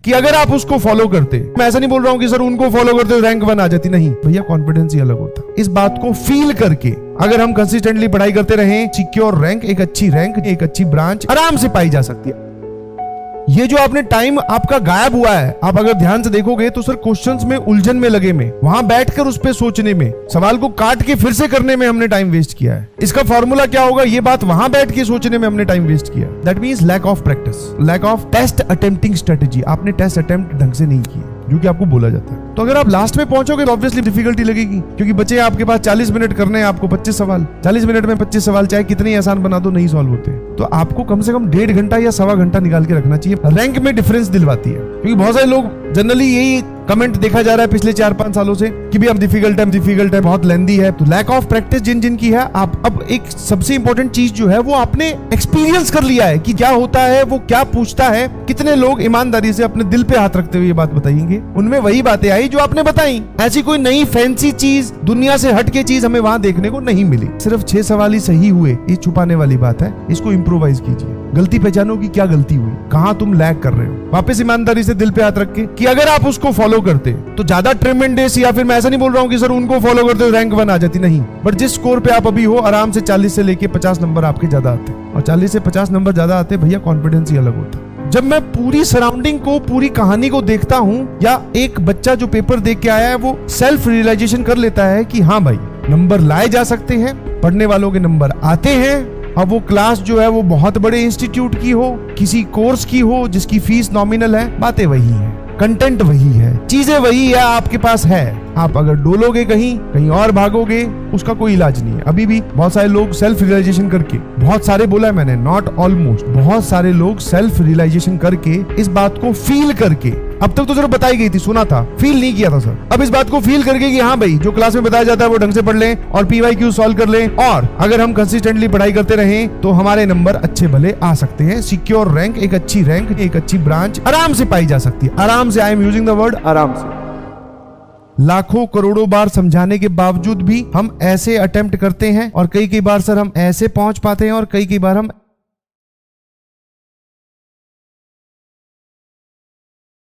कि अगर आप उसको फॉलो करते, मैं ऐसा नहीं बोल रहा हूं कि सर उनको फॉलो करते रैंक 1 आ जाती, नहीं भैया, कॉन्फिडेंस ही अलग होता। इस बात को फील करके अगर हम कंसिस्टेंटली पढ़ाई करते रहें, सिक्योर रैंक, एक अच्छी रैंक, एक अच्छी ब्रांच आराम से पाई जा सकती है। ये जो आपने टाइम आपका गायब हुआ है, आप अगर ध्यान से देखोगे तो सर क्वेश्चंस में उलझन में लगे में, वहां बैठकर उस पे सोचने में, सवाल को काट के फिर से करने में हमने टाइम वेस्ट किया है। इसका फॉर्मूला क्या होगा? ये बात वहां बैठ के सोचने में हमने टाइम वेस्ट किया। That means lack of practice, lack of test attempting strategy. आपने टेस्ट अटेम्प्ट ढंग से नहीं किए जो कि आपको बोला जाता है। तो अगर आप लास्ट में पहुंचोगे तो ऑब्वियसली डिफिकल्टी लगेगी, क्योंकि बचे आपके पास 40 मिनट करने हैं, आपको 25 सवाल। 40 मिनट में 25 सवाल चाहे कितने आसान बना दो, नहीं सॉल्व होते। तो आपको कम से कम 1.5 घंटा या 1.25 घंटा निकाल के रखना चाहिए। रैंक में डिफरेंस दिलवाती है, क्योंकि बहुत सारे लोग जनरली यही कमेंट देखा जा रहा है पिछले 4-5 सालों से कि भी अब डिफिकल्ट है, बहुत लेंदी है। तो लैक ऑफ प्रैक्टिस जिन की है, आप अब एक सबसे इंपॉर्टेंट चीज जो है वो आपने एक्सपीरियंस कर लिया है कि क्या होता है, वो क्या पूछता है। कितने लोग ईमानदारी से अपने दिल पे हाथ रखते हुए ये बात बताएंगे, उनमें वही बातें आई जो आपने बताई। ऐसी कोई नई फैंसी चीज, दुनिया से हटके चीज हमें वहां देखने को नहीं मिली। सिर्फ 6 सवाल ही सही हुए, ये छुपाने वाली बात है। इसको इम्प्रोवाइज कीजिए, गलती पहचानो कि क्या गलती हुई, कहां तुम लैग कर रहे हो। वापस ईमानदारी से दिल पे हाथ रख के कि अगर आप उसको फॉलो करते तो ज्यादा ट्रेमेंडस, या फिर मैं ऐसा नहीं बोल रहा हूं कि सर उनको फॉलो करते रैंक 1 आ जाती, नहीं, बट जिस स्कोर पे आप अभी हो, आराम से 40 से लेके 50 नंबर आपके ज्यादा आते। और 40 से 50 नंबर ज्यादा आते भैया, कॉन्फिडेंस ही अलग होता। जब मैं पूरी सराउंडिंग को, पूरी कहानी को देखता हूं, या एक बच्चा जो पेपर देख के आया है वो सेल्फ रियलाइजेशन कर लेता है कि हाँ भाई, नंबर लाए जा सकते हैं, पढ़ने वालों के नंबर आते हैं। अब वो क्लास जो है वो बहुत बड़े इंस्टीट्यूट की हो, किसी कोर्स की हो जिसकी फीस नॉमिनल है, बातें वही है, कंटेंट वही है, चीजें वही है, आपके पास है। आप अगर डोलोगे कहीं और भागोगे, उसका कोई इलाज नहीं है। अभी भी बहुत सारे लोग सेल्फ रियलाइजेशन करके, बहुत सारे बोला है मैंने, नॉट ऑलमोस्ट, बहुत सारे लोग सेल्फ रियलाइजेशन करके, इस बात को फील करके, अब तक तो सिर्फ बताई गई थी, सुना था, फील नहीं किया था सर। अब इस बात को फील करके कि हाँ भाई, जो क्लास में बताया जाता है वो ढंग से पढ़ लें और PYQ सॉल्व कर लें, और अगर हम कंसिस्टेंटली पढ़ाई करते रहें तो हमारे नंबर अच्छे भले आ सकते हैं। सिक्योर रैंक, एक अच्छी रैंक, एक अच्छी ब्रांच आराम से पाई जा सकती है। आराम से, I am using the word आराम से। लाखों करोड़ों बार समझाने के बावजूद भी हम ऐसे अटेम्प्ट करते हैं, और कई बार सर हम ऐसे पहुंच पाते हैं और कई बार हम